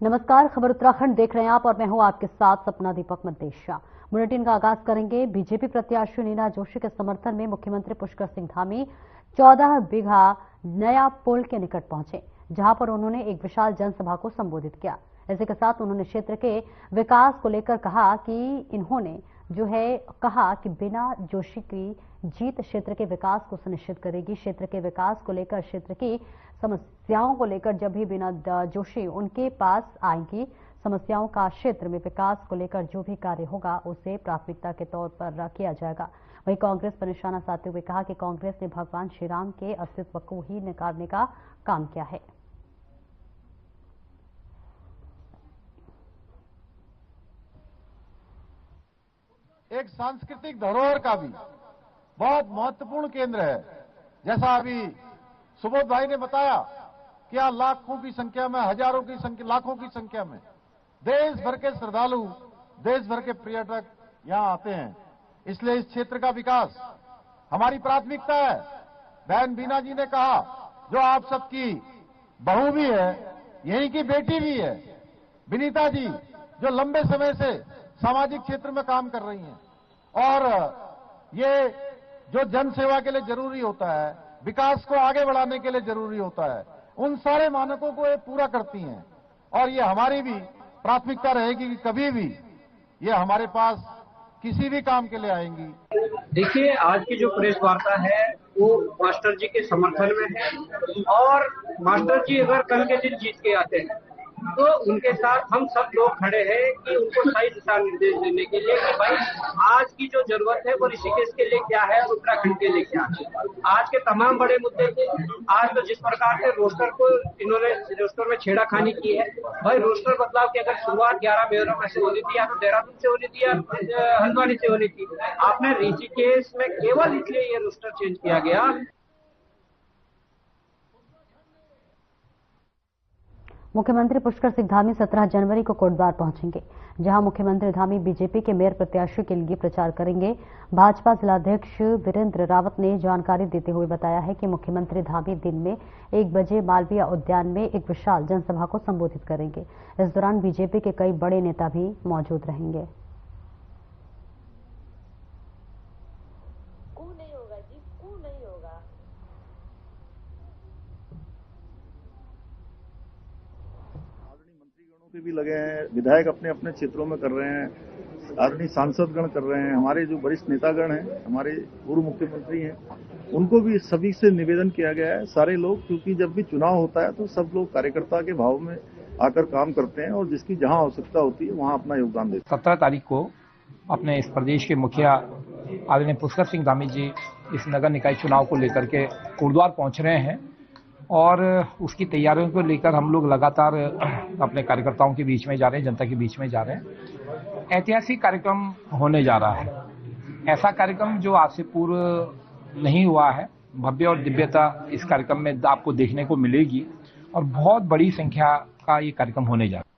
नमस्कार, खबर उत्तराखंड देख रहे हैं आप और मैं हूं आपके साथ सपना दीपक मदेशिया। बुलेटिन का आगाज करेंगे। बीजेपी प्रत्याशी नीना जोशी के समर्थन में मुख्यमंत्री पुष्कर सिंह धामी 14 बीघा नया पुल के निकट पहुंचे, जहां पर उन्होंने एक विशाल जनसभा को संबोधित किया। इसी के साथ उन्होंने क्षेत्र के विकास को लेकर कहा कि बिना जोशी की जीत क्षेत्र के विकास को सुनिश्चित करेगी। क्षेत्र के विकास को लेकर, क्षेत्र की समस्याओं को लेकर जब भी बिना जोशी उनके पास आएंगी, समस्याओं का क्षेत्र में विकास को लेकर जो भी कार्य होगा उसे प्राथमिकता के तौर पर किया जाएगा। वहीं कांग्रेस पर निशाना साधते हुए कहा कि कांग्रेस ने भगवान श्री राम के अस्तित्व को ही नकारने का काम किया है। एक सांस्कृतिक धरोहर का भी बहुत महत्वपूर्ण केंद्र है। जैसा अभी सुबोध भाई ने बताया कि यहाँ लाखों की संख्या में, हजारों की संख्या, लाखों की संख्या में देश भर के श्रद्धालु, देश भर के पर्यटक यहाँ आते हैं। इसलिए इस क्षेत्र का विकास हमारी प्राथमिकता है। बहन बीना जी ने कहा, जो आप सबकी बहू भी है, यहीं की बेटी भी है, विनीता जी, जो लंबे समय से सामाजिक क्षेत्र में काम कर रही हैं, और ये जो जन सेवा के लिए जरूरी होता है, विकास को आगे बढ़ाने के लिए जरूरी होता है, उन सारे मानकों को ये पूरा करती हैं। और ये हमारी भी प्राथमिकता रहेगी कि कभी भी ये हमारे पास किसी भी काम के लिए आएंगी। देखिए, आज की जो प्रेस वार्ता है वो मास्टर जी के समर्थन में है, और मास्टर जी अगर कल के दिन जीत के आते हैं तो उनके साथ हम सब लोग खड़े हैं कि उनको सही दिशा निर्देश देने के लिए कि भाई आज की जो जरूरत है वो ऋषिकेश के लिए क्या है, उत्तराखंड के लिए क्या है। आज के तमाम बड़े मुद्दे थे। आज तो जिस प्रकार से रोस्टर को इन्होंने रोस्टर में छेड़ाखानी की है, भाई रोस्टर बदलाव की अगर शुरुआत 11 बेरमो से होनी थी या तो देहरादून से होनी थी या हल्द्वानी से होनी थी, आपने ऋषिकेश में केवल इसलिए ये रोस्टर चेंज किया गया। मुख्यमंत्री पुष्कर सिंह धामी 17 जनवरी को कोटद्वार पहुंचेंगे, जहां मुख्यमंत्री धामी बीजेपी के मेयर प्रत्याशी के लिए प्रचार करेंगे। भाजपा जिलाध्यक्ष वीरेंद्र रावत ने जानकारी देते हुए बताया है कि मुख्यमंत्री धामी दिन में 1 बजे मालवीय उद्यान में एक विशाल जनसभा को संबोधित करेंगे। इस दौरान बीजेपी के कई बड़े नेता भी मौजूद रहेंगे। भी लगे हैं, विधायक अपने अपने क्षेत्रों में कर रहे हैं, आदरणीय सांसदगण कर रहे हैं, हमारे जो वरिष्ठ नेतागण हैं, हमारे पूर्व मुख्यमंत्री हैं, उनको भी सभी से निवेदन किया गया है। सारे लोग, क्योंकि जब भी चुनाव होता है तो सब लोग कार्यकर्ता के भाव में आकर काम करते हैं और जिसकी जहां आवश्यकता होती है वहां अपना योगदान देते हैं। 17 तारीख को अपने इस प्रदेश के मुखिया आदरणीय पुष्कर सिंह धामी जी इस नगर निकाय चुनाव को लेकर के कोटद्वार पहुंच रहे हैं, और उसकी तैयारियों को लेकर हम लोग लगातार अपने कार्यकर्ताओं के बीच में जा रहे हैं, जनता के बीच में जा रहे हैं। ऐतिहासिक कार्यक्रम होने जा रहा है, ऐसा कार्यक्रम जो आज से पूर्व नहीं हुआ है। भव्य और दिव्यता इस कार्यक्रम में आपको देखने को मिलेगी और बहुत बड़ी संख्या का ये कार्यक्रम होने जा रहा है।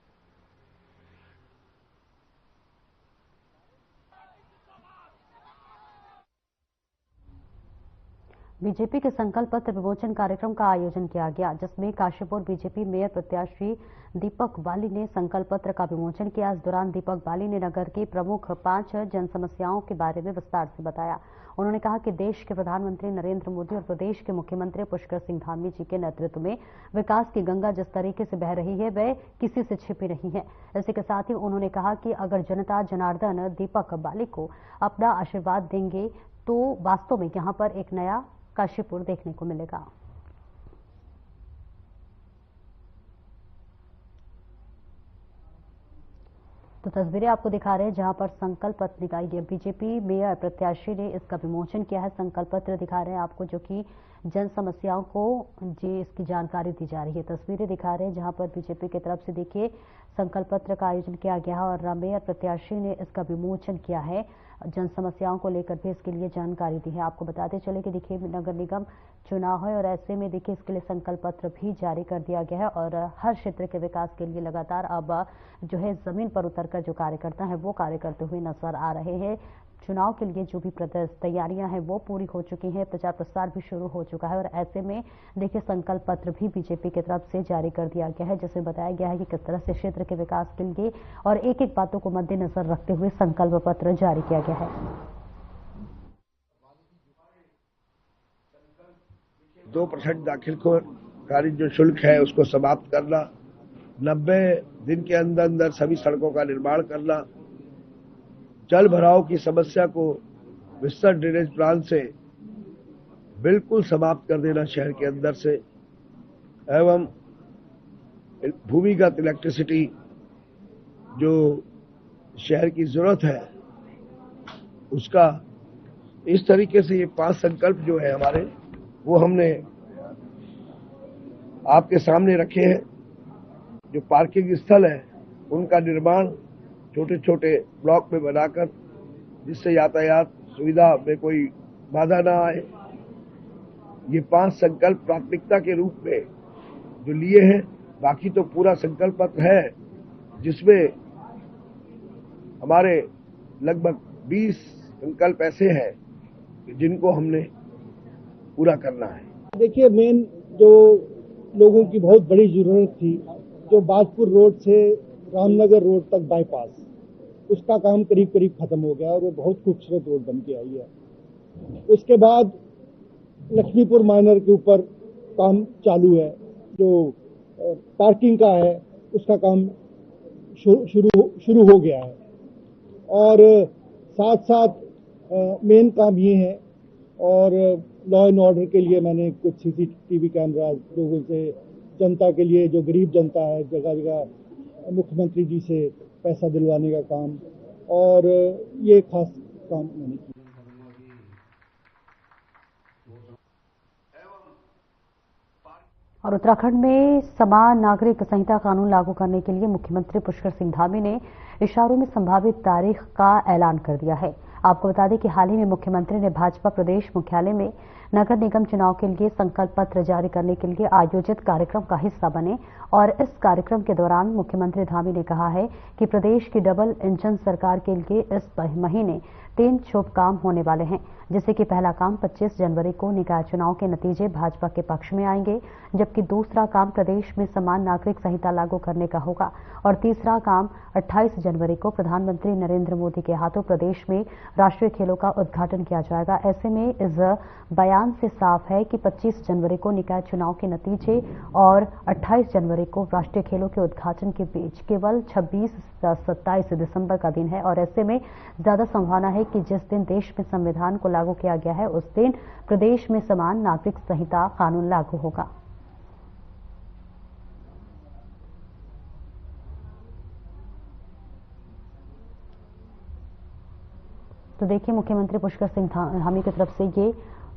बीजेपी के संकल्प पत्र विमोचन कार्यक्रम का आयोजन किया गया, जिसमें काशीपुर बीजेपी मेयर प्रत्याशी दीपक बाली ने संकल्प पत्र का विमोचन किया। इस दौरान दीपक बाली ने नगर की प्रमुख 5 जन समस्याओं के बारे में विस्तार से बताया। उन्होंने कहा कि देश के प्रधानमंत्री नरेंद्र मोदी और प्रदेश के मुख्यमंत्री पुष्कर सिंह धामी जी के नेतृत्व में विकास की गंगा जिस तरीके से बह रही है वह किसी से छिपी नहीं है। इसी के साथ ही उन्होंने कहा कि अगर जनता जनार्दन दीपक बाली को अपना आशीर्वाद देंगे तो वास्तव में यहाँ पर एक नया काशीपुर देखने को मिलेगा। तो तस्वीरें आपको दिखा रहे हैं जहां पर संकल्प पत्र निकाली गई। बीजेपी मेयर प्रत्याशी ने इसका विमोचन किया है। संकल्प पत्र दिखा रहे हैं आपको, जो कि जन समस्याओं को जी इसकी जानकारी दी जा रही है। तस्वीरें दिखा रहे हैं जहां पर बीजेपी की तरफ से देखिए संकल्प पत्र का आयोजन किया गया है और मेयर प्रत्याशी ने इसका विमोचन किया है। जन समस्याओं को लेकर भी इसके लिए जानकारी दी है। आपको बताते चले कि देखिए नगर निगम चुनाव है और ऐसे में देखिए इसके लिए संकल्प पत्र भी जारी कर दिया गया है और हर क्षेत्र के विकास के लिए लगातार अब जो है जमीन पर उतरकर जो कार्यकर्ता है वो कार्य करते हुए नजर आ रहे हैं। चुनाव के लिए जो भी तैयारियां हैं वो पूरी हो चुकी हैं, प्रचार प्रसार भी शुरू हो चुका है और ऐसे में देखिए संकल्प पत्र भी बीजेपी की तरफ से जारी कर दिया गया है, जिसमें बताया गया है कि किस तरह से क्षेत्र के विकास के लिए और एक एक बातों को मद्देनजर रखते हुए संकल्प पत्र जारी किया गया है। 2% दाखिलकारी जो शुल्क है उसको समाप्त करना, 90 दिन के अंदर सभी सड़कों का निर्माण करना, जल भराव की समस्या को विस्तृत ड्रेनेज प्लान से बिल्कुल समाप्त कर देना शहर के अंदर से, एवं भूमिगत इलेक्ट्रिसिटी जो शहर की जरूरत है उसका, इस तरीके से ये 5 संकल्प जो है हमारे वो हमने आपके सामने रखे हैं। जो पार्किंग स्थल है उनका निर्माण छोटे छोटे ब्लॉक में बनाकर, जिससे यातायात सुविधा में कोई बाधा ना आए। ये 5 संकल्प प्राथमिकता के रूप में जो लिए हैं, बाकी तो पूरा संकल्प पत्र है जिसमें हमारे लगभग 20 संकल्प ऐसे हैं जिनको हमने पूरा करना है। देखिए, मेन जो लोगों की बहुत बड़ी जरूरत थी, जो बाजपुर रोड से रामनगर रोड तक बाईपास, उसका काम करीब करीब खत्म हो गया और वो बहुत खूबसूरत रोड बन के आई है। उसके बाद लक्ष्मीपुर माइनर के ऊपर काम चालू है, जो पार्किंग का है उसका काम शुरू हो गया है। और साथ साथ मेन काम ये है, और लॉ एंड ऑर्डर के लिए मैंने कुछ सीसीटीवी कैमरा लोगों से, जनता के लिए जो गरीब जनता है, जगह जगह मुख्यमंत्री जी से पैसा दिलवाने का काम, और ये खास काम मैंने किया। और उत्तराखंड में समान नागरिक संहिता कानून लागू करने के लिए मुख्यमंत्री पुष्कर सिंह धामी ने इशारों में संभावित तारीख का ऐलान कर दिया है। आपको बता दें कि हाल ही में मुख्यमंत्री ने भाजपा प्रदेश मुख्यालय में नगर निगम चुनाव के लिए संकल्प पत्र जारी करने के लिए आयोजित कार्यक्रम का हिस्सा बने और इस कार्यक्रम के दौरान मुख्यमंत्री धामी ने कहा है कि प्रदेश की डबल इंजन सरकार के लिए इस महीने 3 शुभ काम होने वाले हैं, जिससे कि पहला काम 25 जनवरी को निकाय चुनाव के नतीजे भाजपा के पक्ष में आएंगे, जबकि दूसरा काम प्रदेश में समान नागरिक संहिता लागू करने का होगा और तीसरा काम 28 जनवरी को प्रधानमंत्री नरेंद्र मोदी के हाथों प्रदेश में राष्ट्रीय खेलों का उद्घाटन किया जाएगा। ऐसे में इस बयान से साफ है कि 25 जनवरी को निकाय चुनाव के नतीजे और 28 जनवरी को राष्ट्रीय खेलों के उद्घाटन के बीच केवल 26-27 दिसंबर का दिन है और ऐसे में ज्यादा संभावना है कि जिस दिन देश में संविधान को लागू किया गया है उस दिन प्रदेश में समान नागरिक संहिता कानून लागू होगा। तो देखिए, मुख्यमंत्री पुष्कर सिंह धामी की तरफ से ये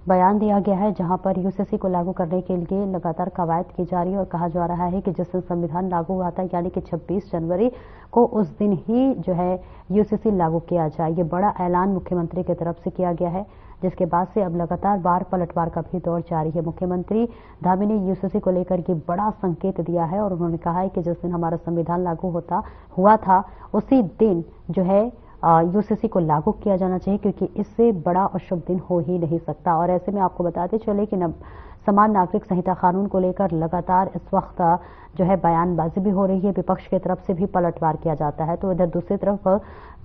बयान दिया गया है, जहां पर यूसीसी को लागू करने के लिए लगातार कवायद की जा रही है और कहा जा रहा है कि जिस दिन संविधान लागू हुआ था यानी कि 26 जनवरी को उस दिन ही जो है यूसीसी लागू किया जाए। ये बड़ा ऐलान मुख्यमंत्री की तरफ से किया गया है, जिसके बाद से अब लगातार बार पलटवार का भी दौर जारी है। मुख्यमंत्री धामी ने यूसीसी को लेकर ये बड़ा संकेत दिया है और उन्होंने कहा है कि जिस दिन हमारा संविधान लागू हुआ था उसी दिन जो है यूसीसी को लागू किया जाना चाहिए, क्योंकि इससे बड़ा और शुभ दिन हो ही नहीं सकता। और ऐसे में आपको बताते चले कि समान नागरिक संहिता कानून को लेकर लगातार इस वक्त जो है बयानबाजी भी हो रही है, विपक्ष की तरफ से भी पलटवार किया जाता है। तो इधर दूसरी तरफ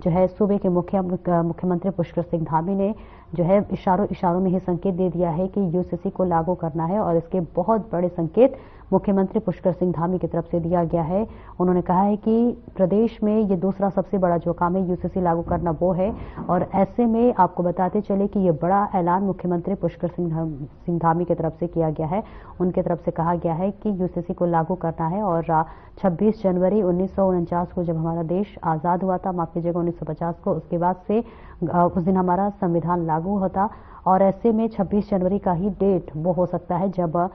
जो है सूबे के मुख्यमंत्री पुष्कर सिंह धामी ने जो है इशारों में ही संकेत दे दिया है कि यूसीसी को लागू करना है और इसके बहुत बड़े संकेत मुख्यमंत्री पुष्कर सिंह धामी की तरफ से दिया गया है। उन्होंने कहा है कि प्रदेश में ये दूसरा सबसे बड़ा जो काम है यूसीसी लागू करना वो है और ऐसे में आपको बताते चले कि ये बड़ा ऐलान मुख्यमंत्री पुष्कर सिंह धामी की तरफ से किया गया है। उनकी तरफ से कहा गया है कि यूसीसी को लागू करना है और 26 जनवरी 1949 को जब हमारा देश आज़ाद हुआ था, माफ कीजिएगा 1950 को, उसके बाद से उस दिन हमारा संविधान लागू होता और ऐसे में 26 जनवरी का ही डेट वो हो सकता है जब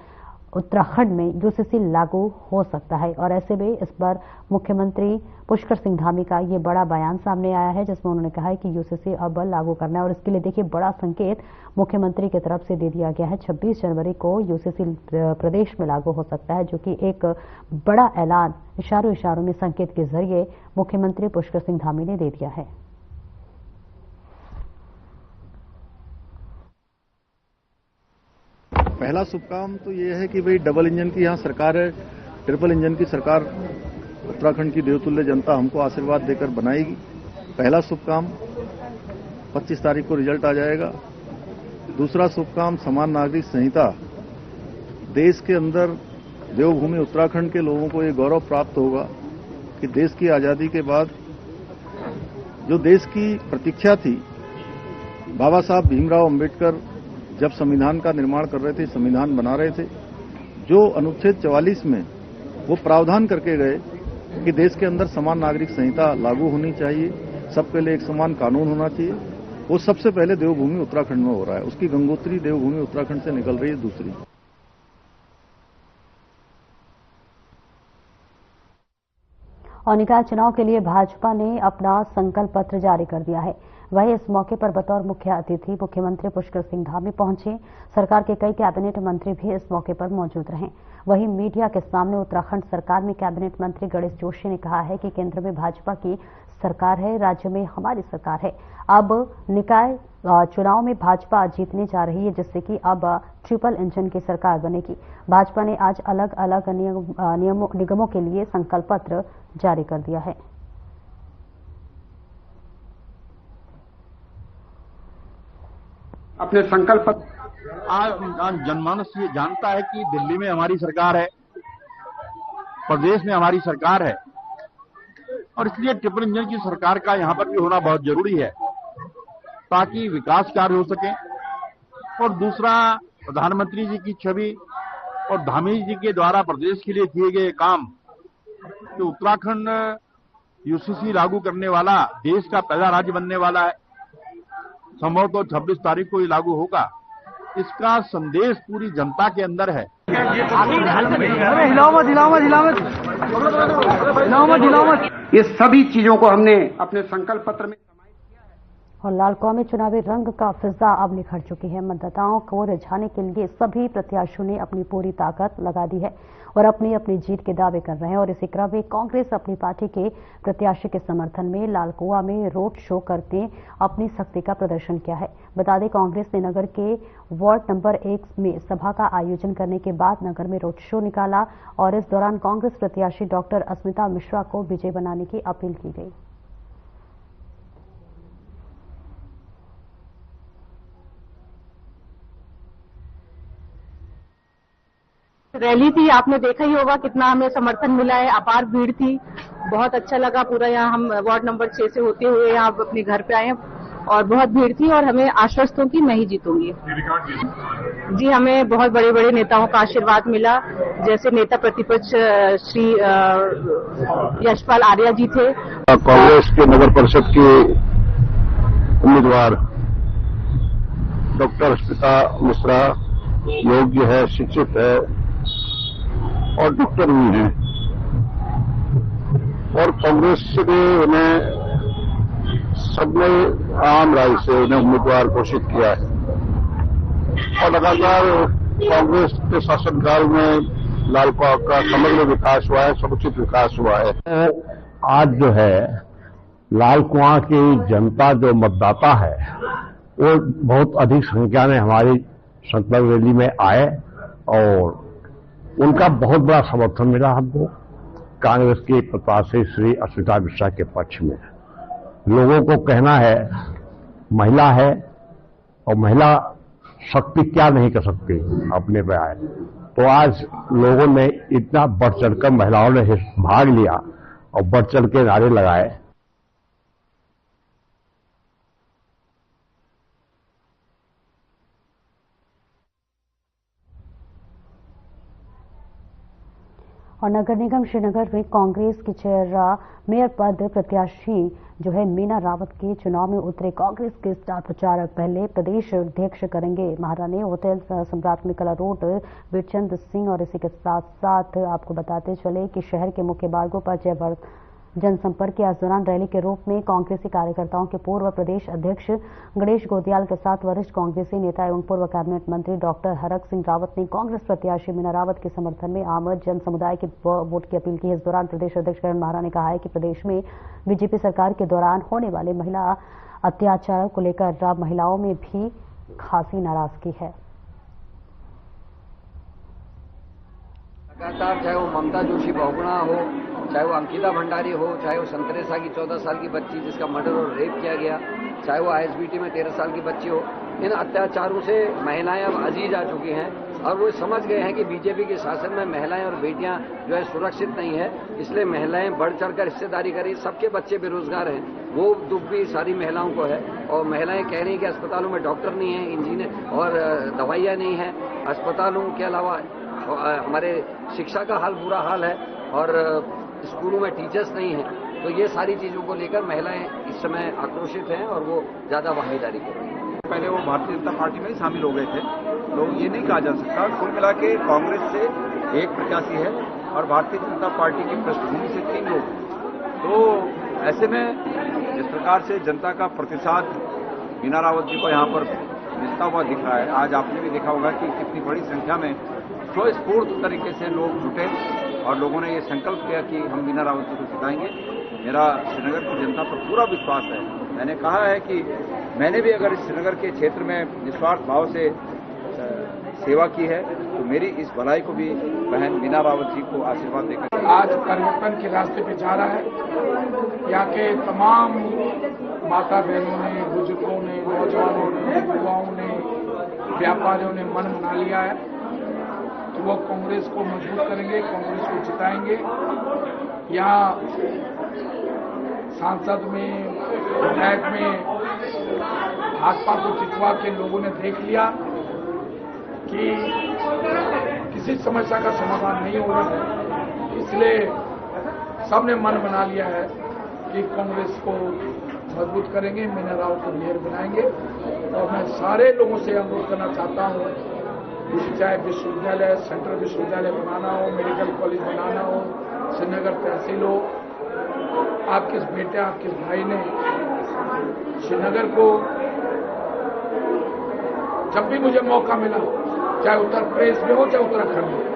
उत्तराखंड में यूसीसी लागू हो सकता है। और ऐसे में इस बार मुख्यमंत्री पुष्कर सिंह धामी का ये बड़ा बयान सामने आया है, जिसमें उन्होंने कहा है कि यूसीसी अब लागू करना है और इसके लिए देखिए बड़ा संकेत मुख्यमंत्री की तरफ से दे दिया गया है। 26 जनवरी को यूसीसी प्रदेश में लागू हो सकता है, जो कि एक बड़ा ऐलान इशारों में संकेत के जरिए मुख्यमंत्री पुष्कर सिंह धामी ने दे दिया है। पहला शुभ काम तो ये है कि भाई डबल इंजन की यहाँ सरकार है, ट्रिपल इंजन की सरकार उत्तराखंड की देवतुल्य जनता हमको आशीर्वाद देकर बनाएगी। पहला शुभ काम 25 तारीख को रिजल्ट आ जाएगा। दूसरा शुभ काम समान नागरिक संहिता, देश के अंदर देवभूमि उत्तराखंड के लोगों को ये गौरव प्राप्त होगा कि देश की आजादी के बाद जो देश की प्रतीक्षा थी, बाबा साहब भीमराव अंबेडकर जब संविधान का निर्माण कर रहे थे, संविधान बना रहे थे, जो अनुच्छेद 44 में वो प्रावधान करके गए कि देश के अंदर समान नागरिक संहिता लागू होनी चाहिए, सबके लिए एक समान कानून होना चाहिए, वो सबसे पहले देवभूमि उत्तराखंड में हो रहा है। उसकी गंगोत्री देवभूमि उत्तराखंड से निकल रही है दूसरी। और निकाय चुनाव के लिए भाजपा ने अपना संकल्प पत्र जारी कर दिया है। वहीं इस मौके पर बतौर मुख्य अतिथि मुख्यमंत्री पुष्कर सिंह धामी पहुंचे। सरकार के कई कैबिनेट मंत्री भी इस मौके पर मौजूद रहे। वहीं मीडिया के सामने उत्तराखंड सरकार में कैबिनेट मंत्री गणेश जोशी ने कहा है कि केंद्र में भाजपा की सरकार है, राज्य में हमारी सरकार है। अब निकाय चुनाव में भाजपा जीतने जा रही है, जिससे कि अब ट्रिपल इंजन की सरकार बनेगी। भाजपा ने आज अलग अलग निगमों के लिए संकल्प पत्र जारी कर दिया है। अपने संकल्प आज जनमानस ये जानता है कि दिल्ली में हमारी सरकार है, प्रदेश में हमारी सरकार है, और इसलिए ट्रिपल इंजन की सरकार का यहां पर भी होना बहुत जरूरी है ताकि विकास कार्य हो सके। और दूसरा, प्रधानमंत्री जी की छवि और धामी जी के द्वारा प्रदेश के लिए किए गए काम, कि उत्तराखंड यूसीसी लागू करने वाला देश का पहला राज्य बनने वाला है, संभवतः 26 तारीख को ये लागू होगा, इसका संदेश पूरी जनता के अंदर है। ये सभी चीजों को हमने अपने संकल्प पत्र में। और लालकुआं में चुनावी रंग का फिजा अब निखर चुकी है। मतदाताओं को रिझाने के लिए सभी प्रत्याशियों ने अपनी पूरी ताकत लगा दी है और अपनी अपनी जीत के दावे कर रहे हैं। और इसी क्रम में कांग्रेस अपनी पार्टी के प्रत्याशी के समर्थन में लालकुआं में रोड शो करके अपनी शक्ति का प्रदर्शन किया है। बता दें, कांग्रेस ने नगर के वार्ड नंबर 1 में सभा का आयोजन करने के बाद नगर में रोड शो निकाला और इस दौरान कांग्रेस प्रत्याशी डॉक्टर अस्मिता मिश्रा को विजय बनाने की अपील की गई। रैली थी, आपने देखा ही होगा कितना हमें समर्थन मिला है, अपार भीड़ थी, बहुत अच्छा लगा। पूरा यहाँ हम वार्ड नंबर 6 से होते हुए यहाँ अपने घर पे आए और बहुत भीड़ थी और हमें आश्वस्त हूं कि मैं ही जीतूंगी। जी, हमें बहुत बड़े बड़े नेताओं का आशीर्वाद मिला, जैसे नेता प्रतिपक्ष श्री यशपाल आर्या जी थे। कांग्रेस के नगर परिषद के उम्मीदवार डॉक्टर अस्मिता मिश्रा योग्य है, शिक्षित है और डॉक्टर भी हैं, और कांग्रेस ने उन्हें सबने आम राय से उन्हें उम्मीदवार घोषित किया है। और लगातार कांग्रेस के शासनकाल में लालकुआं का समग्र विकास हुआ है, समुचित विकास हुआ है। आज जो है लालकुआं की जनता, जो मतदाता है, वो बहुत अधिक संख्या में हमारी संकल्प रैली में आए और उनका बहुत बड़ा समर्थन मिला हमको कांग्रेस के प्रत्याशी श्री अस्मिता मिश्रा के पक्ष में। लोगों को कहना है महिला है और महिला शक्ति क्या नहीं कर सकती, अपने पे आए। तो आज लोगों ने इतना बढ़ चढ़कर महिलाओं ने भाग लिया और बढ़ चढ़ के नारे लगाए। और नगर निगम श्रीनगर में कांग्रेस की मेयर पद प्रत्याशी जो है मीना रावत के चुनाव में उतरे कांग्रेस के स्टार प्रचारक पहले प्रदेश अध्यक्ष करेंगे महारानी होटल सम्राट में कला रोड वीरचंद सिंह। और इसी के साथ साथ आपको बताते चले कि शहर के मुख्य मार्गों पर जनसंपर्क के इस दौरान रैली के रूप में कांग्रेसी कार्यकर्ताओं के पूर्व प्रदेश अध्यक्ष गणेश गोदियाल के साथ वरिष्ठ कांग्रेसी नेता एवं पूर्व कैबिनेट मंत्री डॉक्टर हरक सिंह रावत ने कांग्रेस प्रत्याशी मीना रावत के समर्थन में आम जन समुदाय के वोट की अपील की। इस दौरान प्रदेश अध्यक्ष करण महारा ने कहा है कि प्रदेश में बीजेपी सरकार के दौरान होने वाले महिला अत्याचार को लेकर महिलाओं में भी खासी नाराजगी है। लगातार चाहे वो ममता जोशी बहुगुणा हो, चाहे वो अंकिता भंडारी हो, चाहे वो संतरेसा की 14 साल की बच्ची जिसका मर्डर और रेप किया गया, चाहे वो आईएसबीटी में 13 साल की बच्ची हो, इन अत्याचारों से महिलाएं अब अजीज आ चुकी हैं और वो समझ गए हैं कि बीजेपी के शासन में महिलाएं और बेटियां जो है सुरक्षित नहीं है, इसलिए महिलाएं बढ़ चढ़कर हिस्सेदारी करें। सबके बच्चे बेरोजगार हैं, वो दुख भी सारी महिलाओं को है और महिलाएं कह रही हैं कि अस्पतालों में डॉक्टर नहीं है, इंजीनियर और दवाइयां नहीं है। अस्पतालों के अलावा हमारे शिक्षा का हाल बुरा हाल है और स्कूलों में टीचर्स नहीं हैं। तो ये सारी चीजों को लेकर महिलाएं इस समय आक्रोशित हैं और वो ज्यादा भागीदारी कर रही हैं। पहले वो भारतीय जनता पार्टी में ही शामिल हो गए थे, तो ये नहीं कहा जा सकता। कुल मिला के कांग्रेस से एक प्रत्याशी है और भारतीय जनता पार्टी की पृष्ठभूमि से 3 लोग। तो ऐसे में जिस प्रकार से जनता का प्रतिसाद मीना रावत जी को यहाँ पर मिलता हुआ दिख रहा है, आज आपने भी देखा होगा कि कितनी बड़ी संख्या में स्वस्फूर्त तरीके से लोग जुटे और लोगों ने ये संकल्प किया कि हम मीना रावत जी को जिताएंगे। मेरा श्रीनगर की जनता पर पूरा विश्वास है। मैंने कहा है कि मैंने भी अगर श्रीनगर के क्षेत्र में निस्वार्थ भाव से सेवा की है तो मेरी इस भलाई को भी बहन मीना रावत जी को आशीर्वाद देकर आज परिवर्तन के रास्ते पे जा रहा है। यहाँ के तमाम माता बहनों ने, बुजुर्गों ने, नौजवानों ने, युवाओं ने, व्यापारियों ने मन बना लिया है कि वो कांग्रेस को मजबूत करेंगे, कांग्रेस को जिताएंगे। यहाँ सांसद में, विधायक में भाजपा को जितवा के लोगों ने देख लिया कि किसी समस्या का समाधान नहीं हो रहा है, इसलिए सबने मन बना लिया है कि कांग्रेस को मजबूत करेंगे, मीना रावत को मेयर बनाएंगे। और मैं सारे लोगों से अनुरोध करना चाहता हूं, चाहे विश्वविद्यालय, सेंट्रल विश्वविद्यालय बनाना हो, मेडिकल कॉलेज बनाना हो, श्रीनगर तहसील हो, आपके बेटे, आपके भाई ने श्रीनगर को जब भी मुझे मौका मिला, चाहे उत्तर प्रदेश में हो चाहे उत्तराखंड में,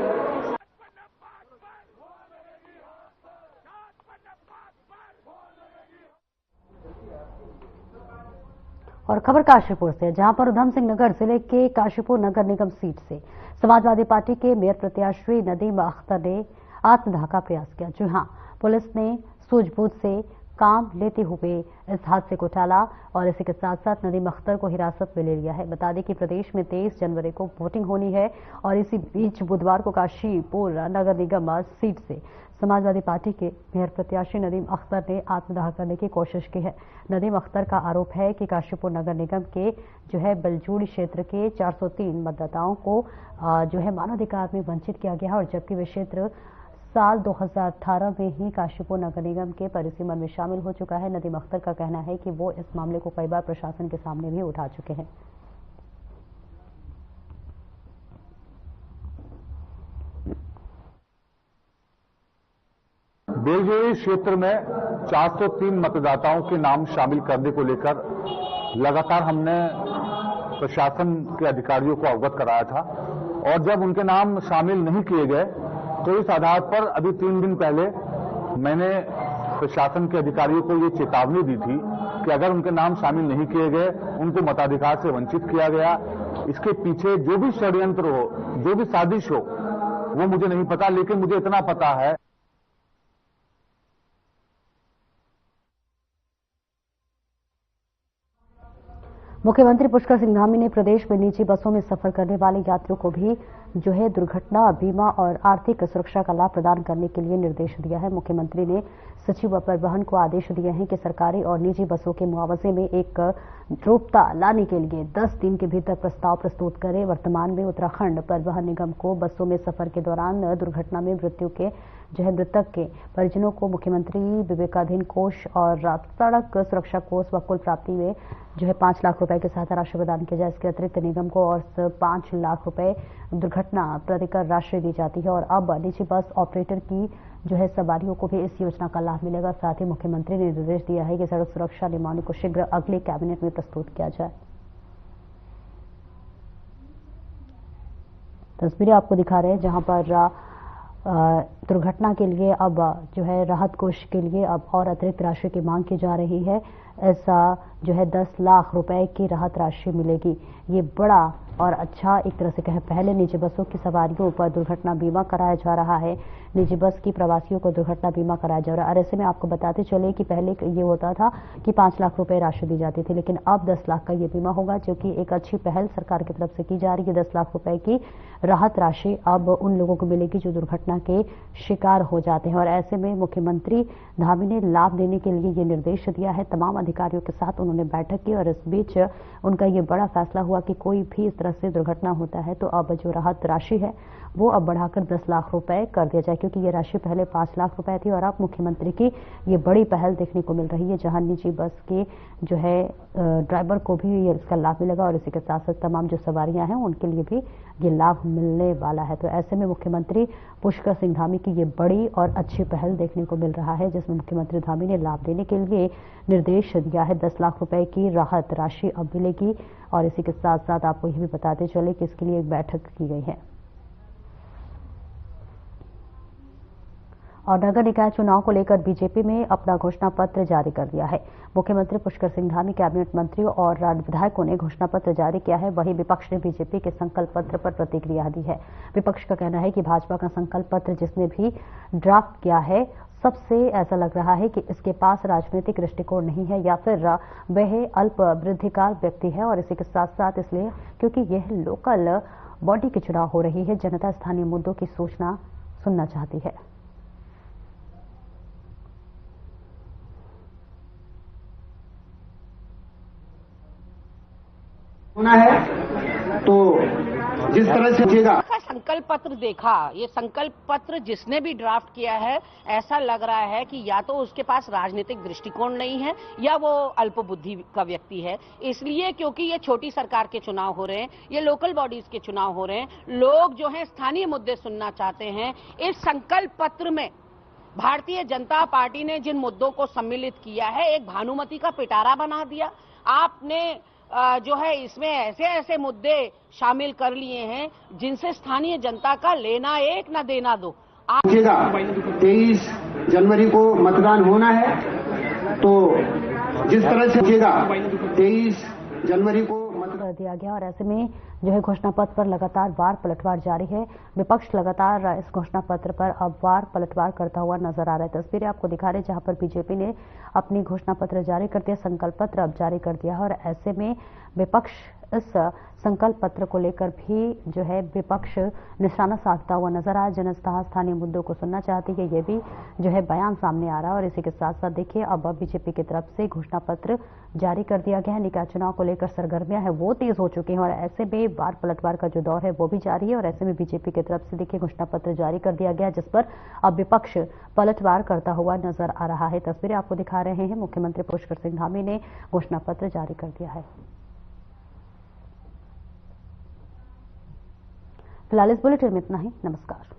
और खबर काशीपुर से, जहां पर उधम सिंह नगर जिले के काशीपुर नगर निगम सीट से समाजवादी पार्टी के मेयर प्रत्याशी नदीम अख्तर ने आत्मदाह का प्रयास किया। जी हां, पुलिस ने सूझबूझ से काम लेते हुए इस हादसे को टाला और इसी के साथ साथ नदीम अख्तर को हिरासत में ले लिया है। बता दें कि प्रदेश में 23 जनवरी को वोटिंग होनी है और इसी बीच बुधवार को काशीपुर नगर निगम सीट से समाजवादी पार्टी के मेयर प्रत्याशी नदीम अख्तर ने आत्मदाह करने की कोशिश की है। नदीम अख्तर का आरोप है कि काशीपुर नगर निगम के जो है बलजूड़ी क्षेत्र के 403 मतदाताओं को जो है मानवाधिकार में वंचित किया गया है और जबकि वे क्षेत्र साल 2018 में ही काशीपुर नगर निगम के परिसीमन में शामिल हो चुका है। नदीम अख्तर का कहना है कि वो इस मामले को कई बार प्रशासन के सामने भी उठा चुके हैं। बेलजोड़ी क्षेत्र में 403 मतदाताओं के नाम शामिल करने को लेकर लगातार हमने प्रशासन के अधिकारियों को अवगत कराया था और जब उनके नाम शामिल नहीं किए गए तो इस आधार पर अभी 3 दिन पहले मैंने प्रशासन के अधिकारियों को ये चेतावनी दी थी कि अगर उनके नाम शामिल नहीं किए गए, उनको मताधिकार से वंचित किया गया। इसके पीछे जो भी षड्यंत्र हो, जो भी साजिश हो, वो मुझे नहीं पता, लेकिन मुझे इतना पता है मुख्यमंत्री पुष्कर सिंह धामी ने प्रदेश में निजी बसों में सफर करने वाले यात्रियों को भी जो है दुर्घटना बीमा और आर्थिक सुरक्षा का लाभ प्रदान करने के लिए निर्देश दिया है। मुख्यमंत्री ने सचिव परिवहन को आदेश दिए हैं कि सरकारी और निजी बसों के मुआवजे में एक रूपता लाने के लिए 10 दिन के भीतर प्रस्ताव प्रस्तुत करें। वर्तमान में उत्तराखंड परिवहन निगम को बसों में सफर के दौरान दुर्घटना में मृत्यु के जो है मृतक के परिजनों को मुख्यमंत्री विवेकाधीन कोष और सड़क सुरक्षा कोष व कुल प्राप्ति में जो है 5 लाख रुपए के साथ राशि प्रदान किया जाए। इसके अतिरिक्त निगम को और 5 लाख रुपए दुर्घटना प्रतिकर राशि दी जाती है और अब निजी बस ऑपरेटर की जो है सवारियों को भी इस योजना का लाभ मिलेगा। साथ ही मुख्यमंत्री ने निर्देश दिया है कि सड़क सुरक्षा नियमावली को शीघ्र अगले कैबिनेट में प्रस्तुत किया जाए। तस्वीरें आपको दिखा रहे हैं जहां पर दुर्घटना के लिए अब जो है राहत कोष के लिए अब और अतिरिक्त राशि की मांग की जा रही है। ऐसा जो है 10 लाख रुपए की राहत राशि मिलेगी। ये बड़ा और अच्छा एक तरह से कहें पहले निजी बसों की सवारियों पर दुर्घटना बीमा कराया जा रहा है। निजी बस की प्रवासियों को दुर्घटना बीमा कराया जा रहा है। और ऐसे में आपको बताते चले कि पहले ये होता था कि 5 लाख रुपए राशि दी जाती थी, लेकिन अब 10 लाख का ये बीमा होगा, जो कि एक अच्छी पहल सरकार की तरफ से की जा रही है। 10 लाख रुपए की राहत राशि अब उन लोगों को मिलेगी जो दुर्घटना के शिकार हो जाते हैं। और ऐसे में मुख्यमंत्री धामी ने लाभ देने के लिए ये निर्देश दिया है। तमाम अधिकारियों के साथ उन्होंने बैठक की और इस बीच उनका ये बड़ा फैसला हुआ कि कोई भी इस तरह से दुर्घटना होता है तो अब जो राहत राशि है वो अब बढ़ाकर 10 लाख रुपए कर दिया जाए, क्योंकि ये राशि पहले 5 लाख रुपए थी। और अब मुख्यमंत्री की ये बड़ी पहल देखने को मिल रही है, जहां निजी बस के जो है ड्राइवर को भी इसका लाभ मिलेगा और इसी के साथ साथ तमाम जो सवारियां हैं उनके लिए भी ये लाभ मिलने वाला है। तो ऐसे में मुख्यमंत्री पुष्कर सिंह धामी की ये बड़ी और अच्छी पहल देखने को मिल रहा है, जिसमें मुख्यमंत्री धामी ने लाभ देने के लिए निर्देश दिया है। 10 लाख रुपए की राहत राशि अब मिलेगी। और इसी के साथ साथ आपको यह भी बताते चले कि इसके लिए एक बैठक की गई है। और नगर निकाय चुनाव को लेकर बीजेपी में अपना घोषणा पत्र जारी कर दिया है। मुख्यमंत्री पुष्कर सिंह धामी, कैबिनेट मंत्रियों और विधायकों ने घोषणा पत्र जारी किया है। वहीं विपक्ष ने बीजेपी के संकल्प पत्र पर प्रतिक्रिया दी है। विपक्ष का कहना है कि भाजपा का संकल्प पत्र जिसने भी ड्राफ्ट किया है, सबसे ऐसा लग रहा है कि इसके पास राजनीतिक दृष्टिकोण नहीं है या फिर वह अल्प वृद्धिकाल व्यक्ति है। और इसी के साथ साथ इसलिए क्योंकि यह लोकल बॉडी के चुनाव हो रही है, जनता स्थानीय मुद्दों की सूचना सुनना चाहती है। होना है तो जिस तरह से संकल्प पत्र देखा, ये संकल्प पत्र जिसने भी ड्राफ्ट किया है, ऐसा लग रहा है कि या तो उसके पास राजनीतिक दृष्टिकोण नहीं है या वो अल्प बुद्धि का व्यक्ति है। इसलिए क्योंकि ये छोटी सरकार के चुनाव हो रहे हैं, ये लोकल बॉडीज के चुनाव हो रहे हैं, लोग जो है स्थानीय मुद्दे सुनना चाहते हैं। इस संकल्प पत्र में भारतीय जनता पार्टी ने जिन मुद्दों को सम्मिलित किया है, एक भानुमति का पिटारा बना दिया। आपने जो है इसमें ऐसे ऐसे मुद्दे शामिल कर लिए हैं जिनसे स्थानीय जनता का लेना एक न देना दो। 23 जनवरी को मतदान होना है तो जिस तरह से 23 जनवरी को कर दिया गया। और ऐसे में जो है घोषणा पत्र पर लगातार वार पलटवार जारी है। विपक्ष लगातार इस घोषणा पत्र पर अब वार पलटवार करता हुआ नजर आ रहा है। तस्वीरें आपको दिखा रहे हैं जहां पर बीजेपी ने अपनी घोषणा पत्र जारी कर दिया, संकल्प पत्र अब जारी कर दिया है। और ऐसे में विपक्ष इस संकल्प पत्र को लेकर भी जो है विपक्ष निशाना साधता हुआ नजर आया। जनता स्थानीय मुद्दों को सुनना चाहती है, ये भी जो है बयान सामने आ रहा है। और इसी के साथ साथ देखिए अब बीजेपी की तरफ से घोषणा पत्र जारी कर दिया गया है। निकाय चुनाव को लेकर सरगर्मियां हैं वो तेज हो चुकी हैं और ऐसे में वार पलटवार का जो दौर है वो भी जारी है। और ऐसे में बीजेपी की तरफ से देखिए घोषणा पत्र जारी कर दिया गया, जिस पर अब विपक्ष पलटवार करता हुआ नजर आ रहा है। तस्वीरें आपको दिखा रहे हैं, मुख्यमंत्री पुष्कर सिंह धामी ने घोषणा पत्र जारी कर दिया है। फिलहाल इस बुलेटिन में इतना ही। नमस्कार।